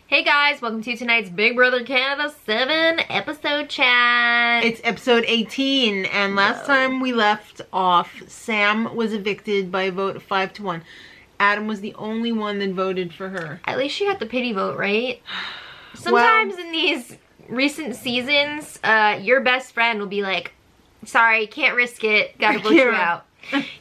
Hey guys, welcome to tonight's Big Brother Canada 7 episode chat. It's episode 18, and last time we left off, Sam was evicted by a vote of 5-1. Adam was the only one that voted for her. At least she got the pity vote, right? Sometimes in these recent seasons, your best friend will be like, sorry, can't risk it, gotta vote you out.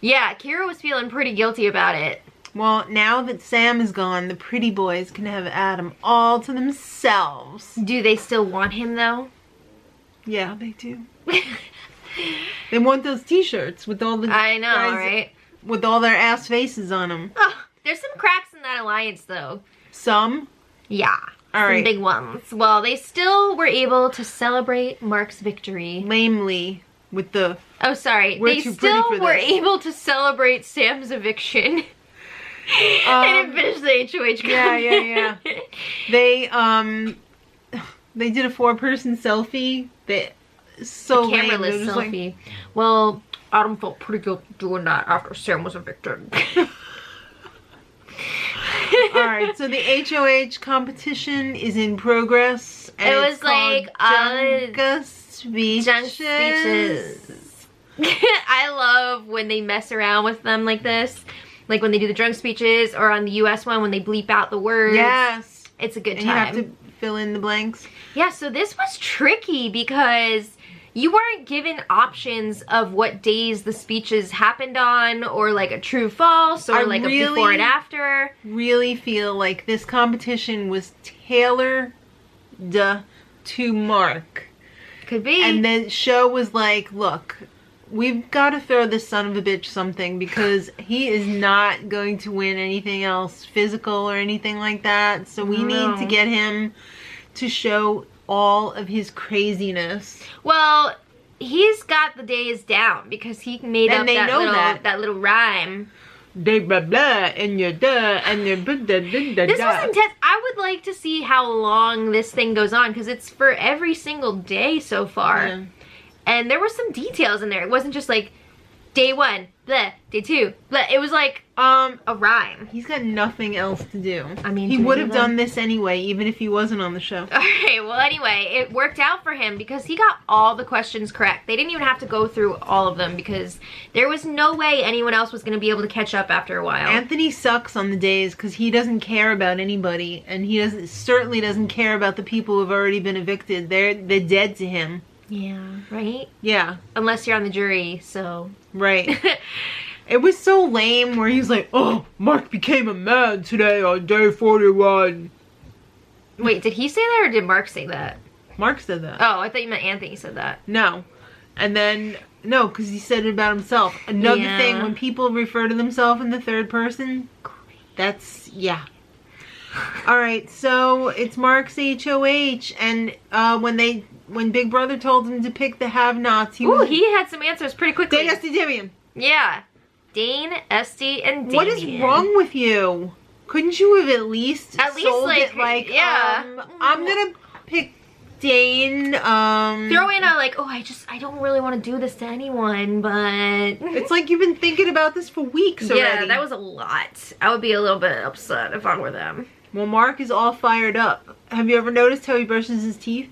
Yeah, Kira was feeling pretty guilty about it. Well, now that Sam is gone, the pretty boys can have Adam all to themselves. Do they still want him though? Yeah, they do. They want those t-shirts with all the I know, guys right? with all their ass faces on them. Oh, there's some cracks in that alliance though. Some? Yeah. All some right. big ones. Well, they still were able to celebrate Mark's victory. Lamely with the... Oh, sorry. We're They too pretty still for were this. able to celebrate Sam's eviction. And it finished the HOH Yeah. They did a 4-person selfie. So lame. Cameraless They're just selfie. Well, Adam felt pretty guilty doing that after Sam was evicted. Alright, so the HOH competition is in progress. And It was it's called like, Junk Speeches. Junk speeches. I love when they mess around with them like this. Like when they do the drunk speeches, or on the US one when they bleep out the words. Yes. It's a good time. And you have to fill in the blanks. Yeah, so this was tricky because you weren't given options of what days the speeches happened on, or like a true false, or like a before and after. Really feel like this competition was tailored to Mark. Could be. And the show was like, look, we've got to throw this son of a bitch something, because he is not going to win anything else physical or anything like that. So we need to get him to show all of his craziness. Well, he's got the days down because he made up that little rhyme. Blah blah blah and your da and your da da da. This was intense. I would like to see how long this thing goes on, because it's for every single day so far. Yeah. And there were some details in there. It wasn't just like day 1, blah, day 2, blah. It was like a rhyme. He's got nothing else to do. I mean, he would have done this anyway, even if he wasn't on the show. Alright, well anyway, it worked out for him because he got all the questions correct. They didn't even have to go through all of them because there was no way anyone else was going to be able to catch up after a while. Anthony sucks on the days because he doesn't care about anybody, and he certainly doesn't care about the people who have already been evicted. They're dead to him. Yeah, right? Yeah. Unless you're on the jury, so... Right. It was so lame where he's like, oh, Mark became a man today on day 41. Wait, did he say that or did Mark say that? Mark said that. Oh, I thought you meant Anthony said that. No. And then, no, because he said it about himself. Another thing, when people refer to themselves in the third person, that's, yeah. Alright, so it's Mark's HOH, and when Big Brother told him to pick the have-nots, he had some answers pretty quickly. Dane, Esty, Damien. Yeah. Dane, Esty, and Damien. What is wrong with you? Couldn't you have at least sold like, it like, yeah. I'm gonna pick Dane, Throw in a like, oh, I don't really want to do this to anyone, but... It's like you've been thinking about this for weeks already. Yeah, that was a lot. I would be a little bit upset if I were them. Well, Mark is all fired up. Have you ever noticed how he brushes his teeth?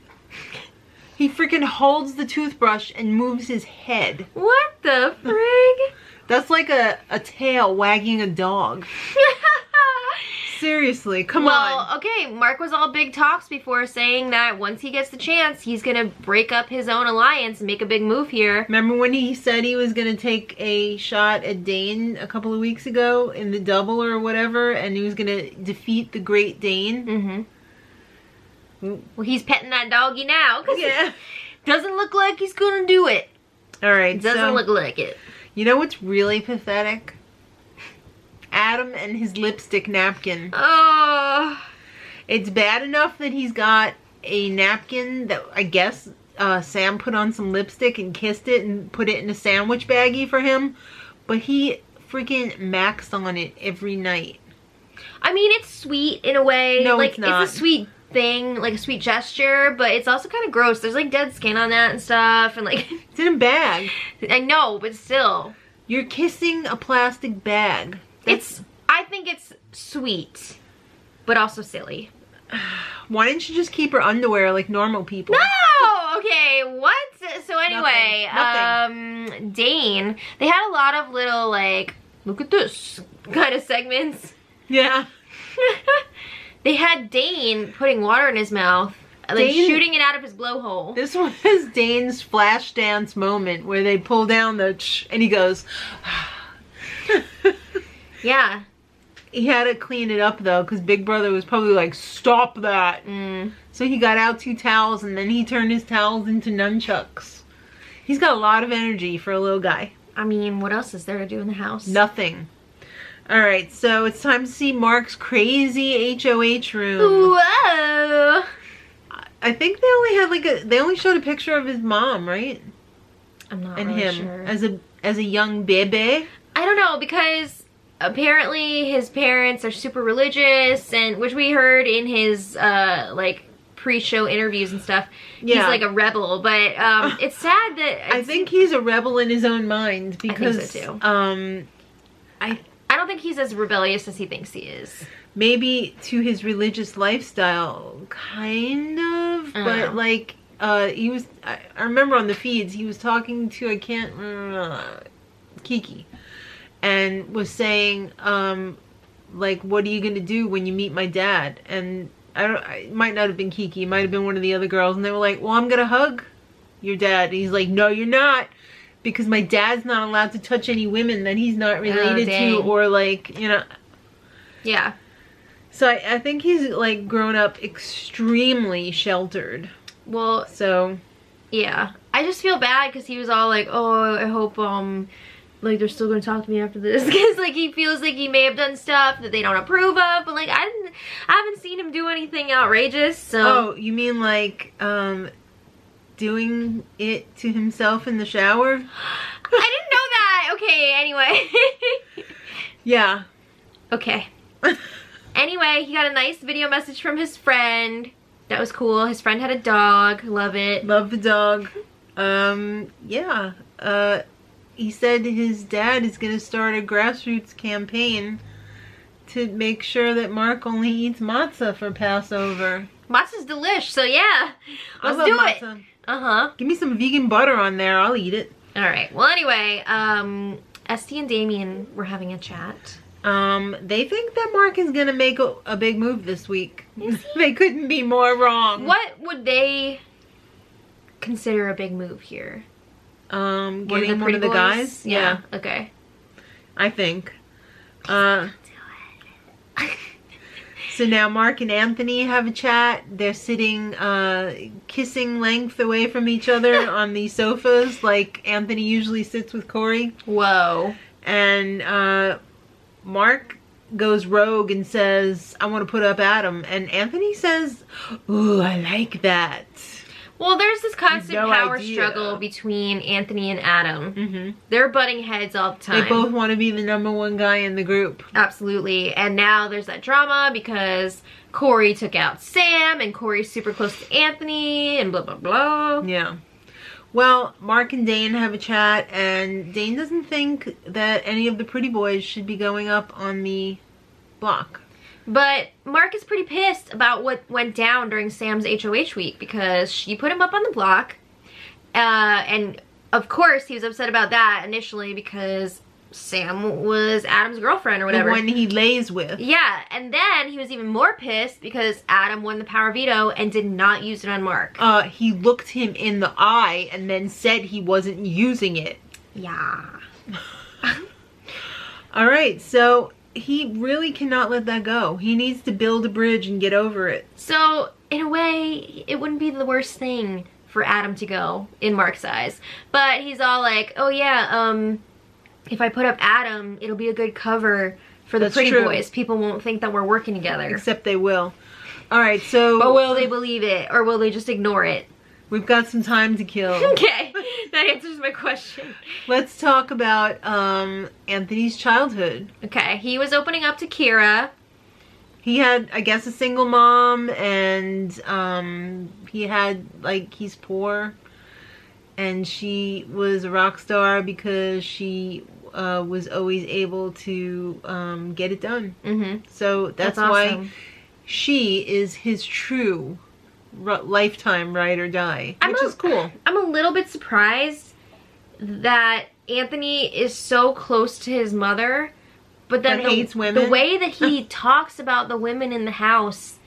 He freaking holds the toothbrush and moves his head. What the frig? That's like a tail wagging a dog. Seriously, come on. Well, okay, Mark was all big talks before, saying that once he gets the chance, he's gonna break up his own alliance and make a big move here. Remember when he said he was gonna take a shot at Dane a couple of weeks ago in the double or whatever, and he was gonna defeat the Great Dane? Mm-hmm. Well, he's petting that doggy now. Yeah. Doesn't look like he's gonna do it. Alright, Doesn't look like it. You know what's really pathetic? Adam and his lipstick napkin. Oh. It's bad enough that he's got a napkin that I guess Sam put on some lipstick and kissed it and put it in a sandwich baggie for him. But he freaking maxed on it every night. I mean, it's sweet in a way. No, like, it's not. It's a sweet thing, like a sweet gesture, but it's also kind of gross. There's like dead skin on that and stuff, and like... It's in a bag. I know, but still. You're kissing a plastic bag. I think it's sweet, but also silly. Why didn't you just keep her underwear like normal people? No! Okay, what? So anyway, Nothing. Dane, they had a lot of little, like, look at this kind of segments. Yeah. They had Dane putting water in his mouth, like shooting it out of his blowhole. This was Dane's flash dance moment where they pull down the and he goes. Yeah. He had to clean it up though, because Big Brother was probably like, stop that. So he got out 2 towels and then he turned his towels into nunchucks. He's got a lot of energy for a little guy. I mean, what else is there to do in the house? Nothing. Alright, so it's time to see Mark's crazy HOH room. Whoa! I think they only had they only showed a picture of his mom, right? I'm not and really him sure. as a young baby. I don't know, because apparently his parents are super religious, and which we heard in his like pre-show interviews and stuff. Yeah. He's like a rebel, but it's sad that I think he's a rebel in his own mind, because I think so too. I don't think he's as rebellious as he thinks he is. Maybe to his religious lifestyle, kind of, but like he was. I remember on the feeds he was talking to Kiki, and was saying like, what are you gonna do when you meet my dad? And it might not have been Kiki, it might have been one of the other girls, and they were like, well, I'm gonna hug your dad. And he's like, no, you're not, because my dad's not allowed to touch any women that he's not related to, or like, you know. Yeah. So I think he's like grown up extremely sheltered. Well, so yeah, I just feel bad because he was all like, oh, I hope like they're still gonna talk to me after this, because like he feels like he may have done stuff that they don't approve of, but like I haven't seen him do anything outrageous. So oh, you mean like doing it to himself in the shower? I didn't know that. Okay, anyway. Yeah. Okay. Anyway, he got a nice video message from his friend. That was cool. His friend had a dog. Love it. Love the dog. Yeah. He said his dad is gonna start a grassroots campaign to make sure that Mark only eats matzah for Passover. Matzah's delish, so yeah. Let's do matzah. It. Give me some vegan butter on there. I'll eat it. Alright. Well, anyway, Esty and Damien were having a chat. They think that Mark is gonna make a big move this week. They couldn't be more wrong. What would they consider a big move here? Getting one of the guys? Yeah. Okay. I think. So now Mark and Anthony have a chat. They're sitting kissing length away from each other on the sofas, like Anthony usually sits with Corey. Whoa. And Mark goes rogue and says, I want to put up Adam. And Anthony says, ooh, I like that. Well, there's this constant power struggle between Anthony and Adam. They're butting heads all the time. They both want to be the #1 guy in the group. Absolutely. And now there's that drama because Corey took out Sam and Corey's super close to Anthony and blah, blah, blah. Yeah. Well, Mark and Dane have a chat, and Dane doesn't think that any of the pretty boys should be going up on the block. But Mark is pretty pissed about what went down during Sam's HOH week because she put him up on the block. And of course he was upset about that initially because Sam was Adam's girlfriend or whatever. The one he lays with. Yeah, and then he was even more pissed because Adam won the power veto and did not use it on Mark. He looked him in the eye and then said he wasn't using it. Yeah. Alright, so he really cannot let that go. He needs to build a bridge and get over it. So, in a way, it wouldn't be the worst thing for Adam to go in Mark's eyes. But he's all like, oh yeah, if I put up Adam, it'll be a good cover for the pretty boys. People won't think that we're working together. Except they will. Alright, so... But will they believe it? Or will they just ignore it? We've got some time to kill. Okay, that answers my question. Let's talk about Anthony's childhood. Okay, he was opening up to Kira. He had, I guess, a single mom, and he had, like, he's poor. And she was a rock star because she was always able to get it done. So that's why awesome. she is his true lifetime ride or die, which is cool. I'm a little bit surprised that Anthony is so close to his mother, but then hates women. The way that he talks about the women in the house,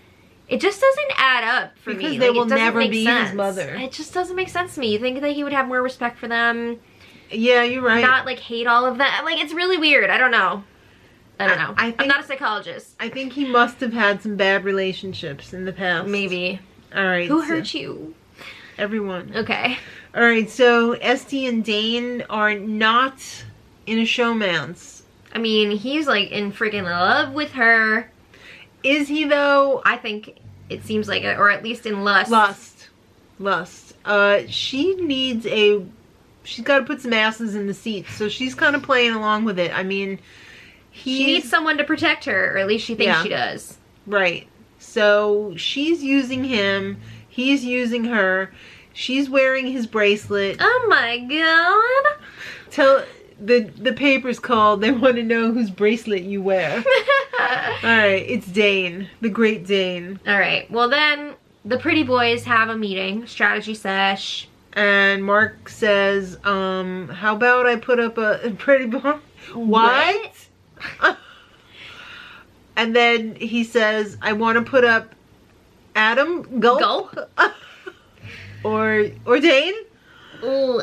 it just doesn't add up for me. Because they will never be his mother. It just doesn't make sense to me. You think that he would have more respect for them? Yeah, you're right. Not like hate all of them. Like, it's really weird. I don't know. I'm not a psychologist. I think he must have had some bad relationships in the past. Maybe. All right. Who hurt you? Everyone. Okay. All right. So Esty and Dane are not in a showmance. I mean, he's like in freaking love with her. Is he though? I think it seems like it, or at least in lust. Lust. She's got to put some asses in the seats, so she's kind of playing along with it. I mean, she needs someone to protect her, or at least she thinks she does. Right. So she's using him. He's using her. She's wearing his bracelet. Oh my god. Tell the paper's called. They want to know whose bracelet you wear. Alright, it's Dane. The great Dane. Alright, well then, the pretty boys have a meeting. Strategy sesh. And Mark says, how about I put up a pretty boy? What? And then he says, I want to put up Adam Gulp. or Dane. Ooh,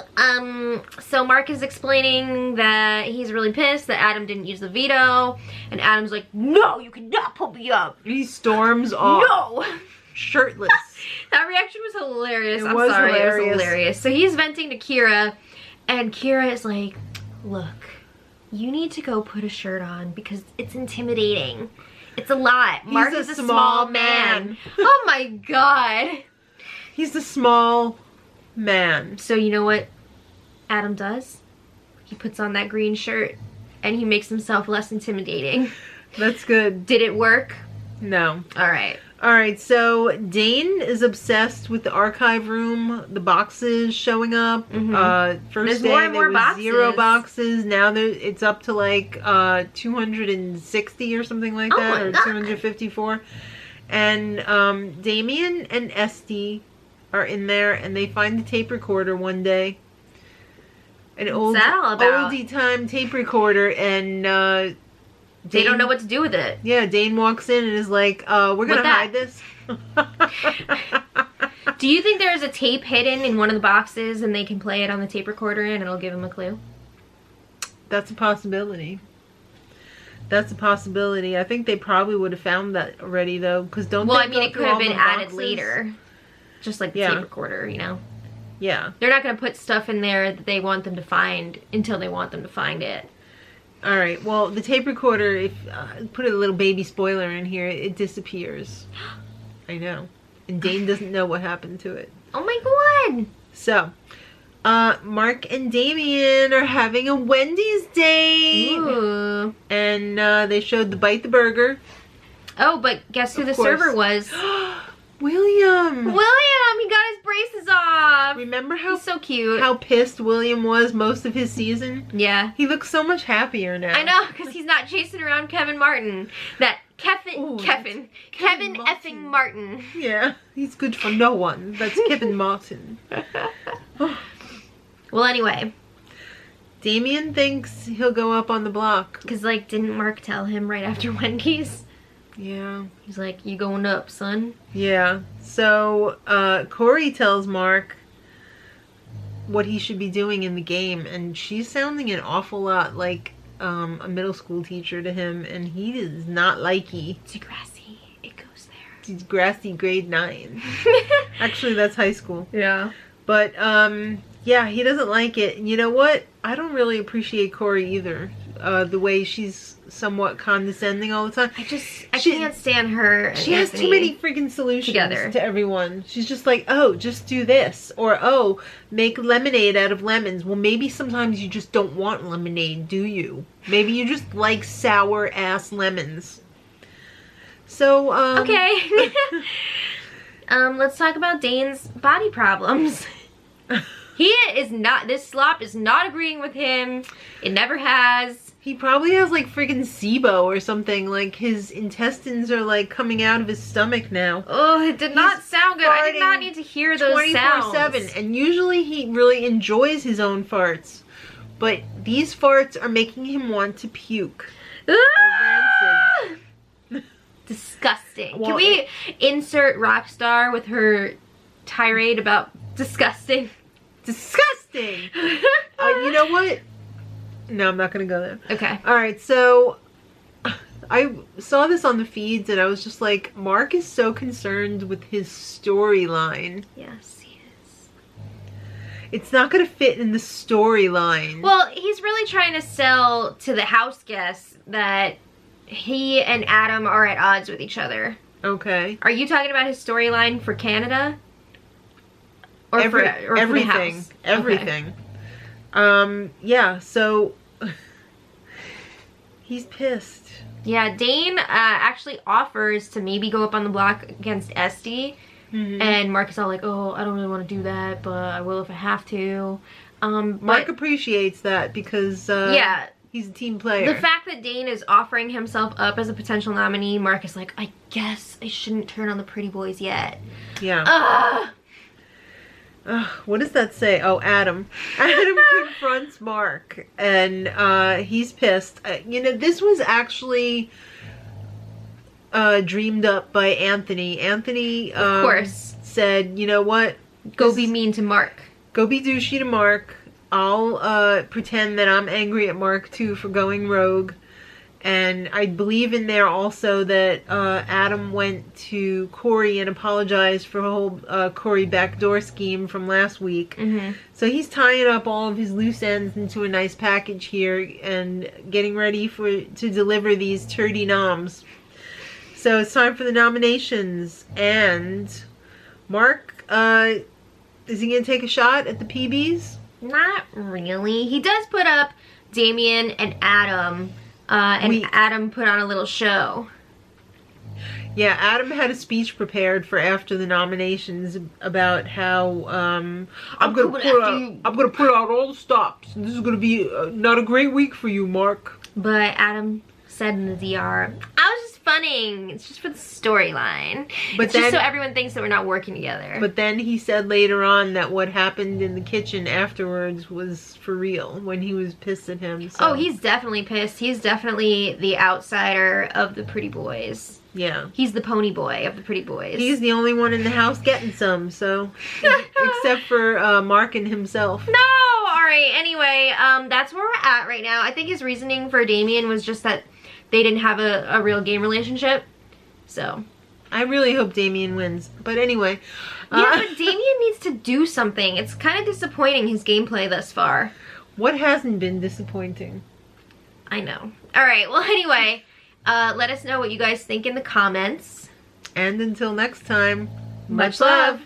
so Mark is explaining that he's really pissed that Adam didn't use the veto, and Adam's like, no, you cannot put me up. He storms off. No! Shirtless. That reaction was hilarious. It was hilarious. So he's venting to Kira, and Kira is like, look, you need to go put a shirt on because it's intimidating. It's a lot. Mark is a small man. Oh my god. He's a small man. So you know what Adam does? He puts on that green shirt and he makes himself less intimidating. That's good. Did it work? No. Alright. Alright, so Dane is obsessed with the archive room, the boxes showing up. First day there was 0 boxes. Now it's up to like 260 or something like that, or 254. And Damien and Esty are in there, and they find the tape recorder one day. An oldie time tape recorder, and they don't know what to do with it. Yeah, Dane walks in and is like, we're gonna hide this. Do you think there's a tape hidden in one of the boxes and they can play it on the tape recorder and it'll give them a clue? That's a possibility. That's a possibility. I think they probably would have found that already though, because don't well, I mean, it could have been added later. Just like the tape recorder, you know? Yeah. They're not going to put stuff in there that they want them to find until they want them to find it. Alright, well, the tape recorder, if put a little baby spoiler in here, it disappears. I know. And Dane doesn't know what happened to it. Oh my god! So, Mark and Damien are having a Wendy's date. Ooh. And they showed the Bite the Burger. Oh, but guess who the server was? William! William! He got his braces off! Remember how he's so cute. How pissed William was most of his season? Yeah. He looks so much happier now. I know, because he's not chasing around Kevin Martin. That Kevin effing Martin. Yeah, he's good for no one. That's Kevin Martin. Well, anyway. Damien thinks he'll go up on the block. Because, like, didn't Mark tell him right after Wendy's? Yeah. He's like, you going up, son? Yeah. So, Corey tells Mark what he should be doing in the game, and she's sounding an awful lot like a middle school teacher to him, and he is not likey. Degrassi, it goes there. He's Degrassi grade 9. Actually, that's high school. Yeah. But, yeah, he doesn't like it. And you know what? I don't really appreciate Corey either. The way she's somewhat condescending all the time. I can't stand her and She has too many freaking solutions to everyone. She's just like, oh, just do this. Or, oh, make lemonade out of lemons. Well, maybe sometimes you just don't want lemonade, do you? Maybe you just like sour-ass lemons. So, okay. Let's talk about Dane's body problems. This slop is not agreeing with him. It never has. He probably has like freaking SIBO or something. Like his intestines are like coming out of his stomach now. Oh, it did not sound good. I did not need to hear those sounds. 24/7. And usually he really enjoys his own farts. But these farts are making him want to puke. Ah! Disgusting. Can we insert Rockstar with her tirade about disgusting? Disgusting! You know what? No, I'm not gonna go there. Okay. Alright, so I saw this on the feeds and I was just like, Mark is so concerned with his storyline. Yes, he is. It's not gonna fit in the storyline. Well, he's really trying to sell to the house guests that he and Adam are at odds with each other. Okay. Are you talking about his storyline for Canada? Or everything. for the house? Everything. Okay. Yeah, so he's pissed. Yeah, Dane actually offers to maybe go up on the block against Esty. Mm-hmm. And Mark is all like, oh, I don't really want to do that, but I will if I have to. Mark appreciates that because yeah, he's a team player. The fact that Dane is offering himself up as a potential nominee, Mark is like, I guess I shouldn't turn on the pretty boys yet. Yeah. What does that say? Oh, Adam. Adam confronts Mark, and he's pissed. You know, this was actually dreamed up by Anthony. Anthony, of course, said, you know what? Go be mean to Mark. Go be douchey to Mark. I'll pretend that I'm angry at Mark too for going rogue. And I believe in there also that Adam went to Corey and apologized for the whole Corey backdoor scheme from last week. Mm-hmm. So he's tying up all of his loose ends into a nice package here and getting ready to deliver these turdy noms. So it's time for the nominations. And Mark, is he going to take a shot at the PBs? Not really. He does put up Damien and Adam. Adam put on a little show. Yeah, Adam had a speech prepared for after the nominations about how I'm gonna put out all the stops. And this is gonna be not a great week for you, Mark. But Adam said in the DR, I was just funning. It's just for the storyline. But just so everyone thinks that we're not working together. But then he said later on that what happened in the kitchen afterwards was for real when he was pissed at him. So. Oh, he's definitely pissed. He's definitely the outsider of the pretty boys. Yeah. He's the pony boy of the pretty boys. He's the only one in the house getting some, so except for Mark and himself. No! Alright, anyway, that's where we're at right now. I think his reasoning for Damien was just that they didn't have a real game relationship. So I really hope Damien wins. But anyway. Yeah, but Damien needs to do something. It's kind of disappointing, his gameplay thus far. What hasn't been disappointing? I know. Alright, well anyway, let us know what you guys think in the comments. And until next time, much love.